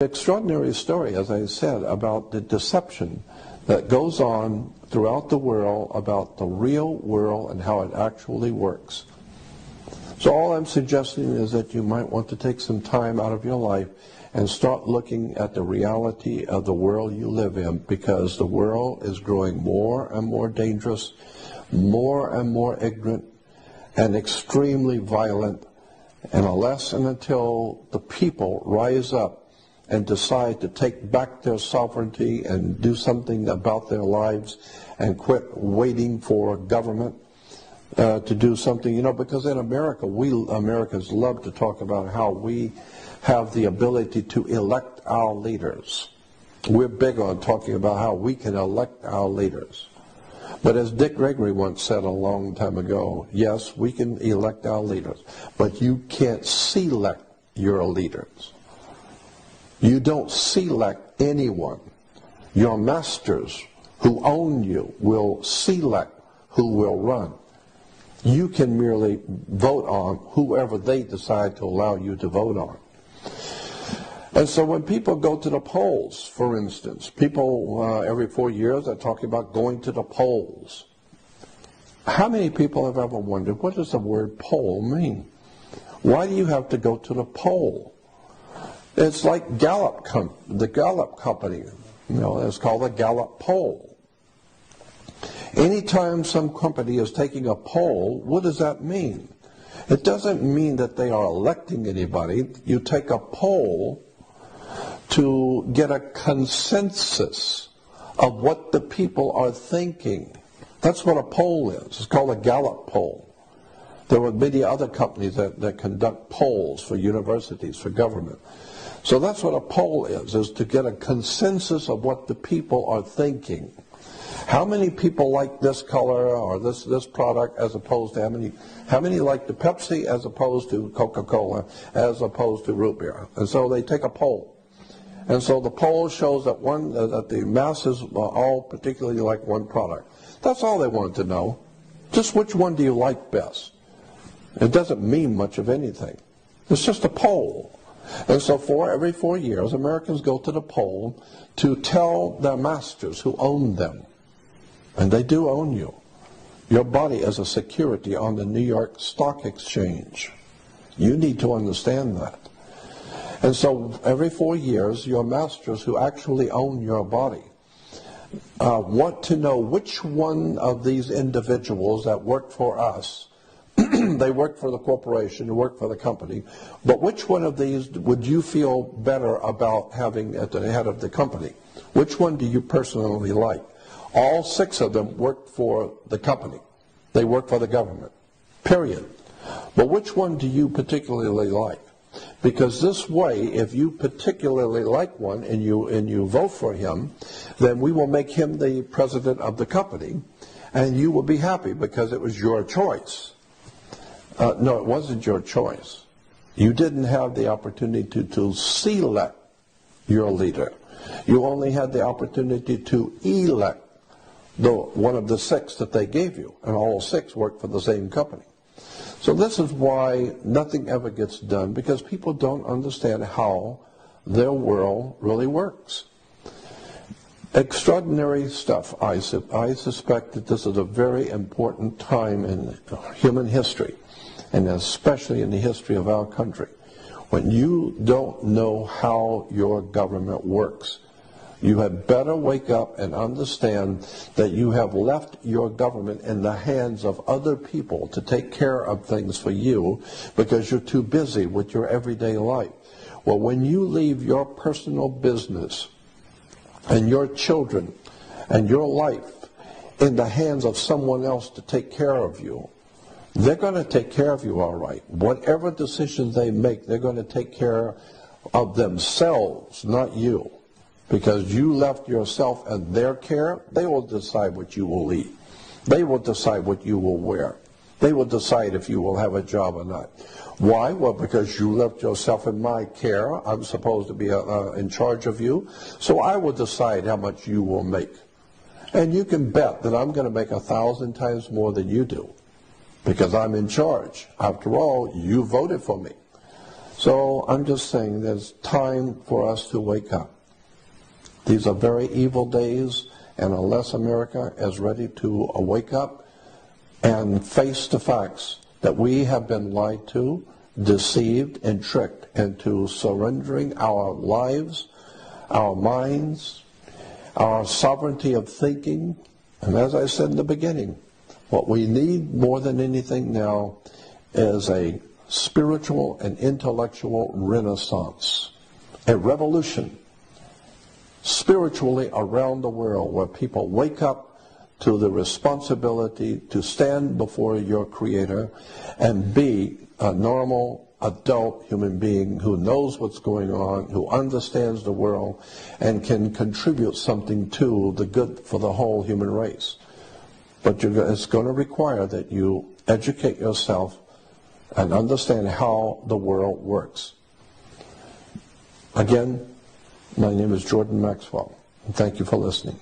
Extraordinary story, as I said, about the deception that goes on throughout the world about the real world and how it actually works. So all I'm suggesting is that you might want to take some time out of your life and start looking at the reality of the world you live in, because the world is growing more and more dangerous, more and more ignorant, and extremely violent. And unless and until the people rise up and decide to take back their sovereignty and do something about their lives and quit waiting for government to do something, because in America, we Americans love to talk about how we have the ability to elect our leaders. We're big on talking about how we can elect our leaders. But as Dick Gregory once said a long time ago, yes, we can elect our leaders, but you can't select your leaders. You don't select anyone. Your masters who own you will select who will run. You can merely vote on whoever they decide to allow you to vote on. And so when people go to the polls, for instance, people every 4 years are talking about going to the polls. How many people have ever wondered, what does the word poll mean? Why do you have to go to the poll? It's like Gallup, the Gallup company, it's called the Gallup poll. Anytime some company is taking a poll, what does that mean? It doesn't mean that they are electing anybody. You take a poll to get a consensus of what the people are thinking. That's what a poll is. It's called a Gallup poll. There are many other companies that conduct polls for universities, for government. So that's what a poll is to get a consensus of what the people are thinking. How many people like this color or this product as opposed to how many like the Pepsi as opposed to Coca-Cola as opposed to root beer? And so they take a poll. And so the poll shows that that the masses all particularly like one product. That's all they wanted to know. Just which one do you like best? It doesn't mean much of anything. It's just a poll. And so every 4 years, Americans go to the poll to tell their masters who own them. And they do own you. Your body is a security on the New York Stock Exchange. You need to understand that. And so every 4 years, your masters who actually own your body want to know which one of these individuals that work for us, they work for the corporation, they work for the company, but which one of these would you feel better about having at the head of the company? Which one do you personally like? All 6 of them work for the company. They work for the government, period. But which one do you particularly like? Because this way, if you particularly like one and you vote for him, then we will make him the president of the company, and you will be happy because it was your choice. No, it wasn't your choice. You didn't have the opportunity to select your leader. You only had the opportunity to elect one of the 6 that they gave you, and all 6 work for the same company. So this is why nothing ever gets done, because people don't understand how their world really works. Extraordinary stuff. I suspect that this is a very important time in human history, and especially in the history of our country. When you don't know how your government works, you had better wake up and understand that you have left your government in the hands of other people to take care of things for you because you're too busy with your everyday life. Well, when you leave your personal business and your children and your life in the hands of someone else to take care of you, they're going to take care of you all right. Whatever decisions they make, they're going to take care of themselves, not you. Because you left yourself in their care, they will decide what you will eat. They will decide what you will wear. They will decide if you will have a job or not. Why? Well, because you left yourself in my care. I'm supposed to be in charge of you. So I will decide how much you will make. And you can bet that I'm going to make 1,000 times more than you do. Because I'm in charge. After all, you voted for me. So I'm just saying there's time for us to wake up. These are very evil days, and unless America is ready to wake up and face the facts that we have been lied to, deceived, and tricked into surrendering our lives, our minds, our sovereignty of thinking, and as I said in the beginning, what we need more than anything now is a spiritual and intellectual renaissance, a revolution spiritually around the world where people wake up to the responsibility to stand before your Creator and be a normal adult human being who knows what's going on, who understands the world, and can contribute something to the good for the whole human race. But it's going to require that you educate yourself and understand how the world works. Again, my name is Jordan Maxwell, and thank you for listening.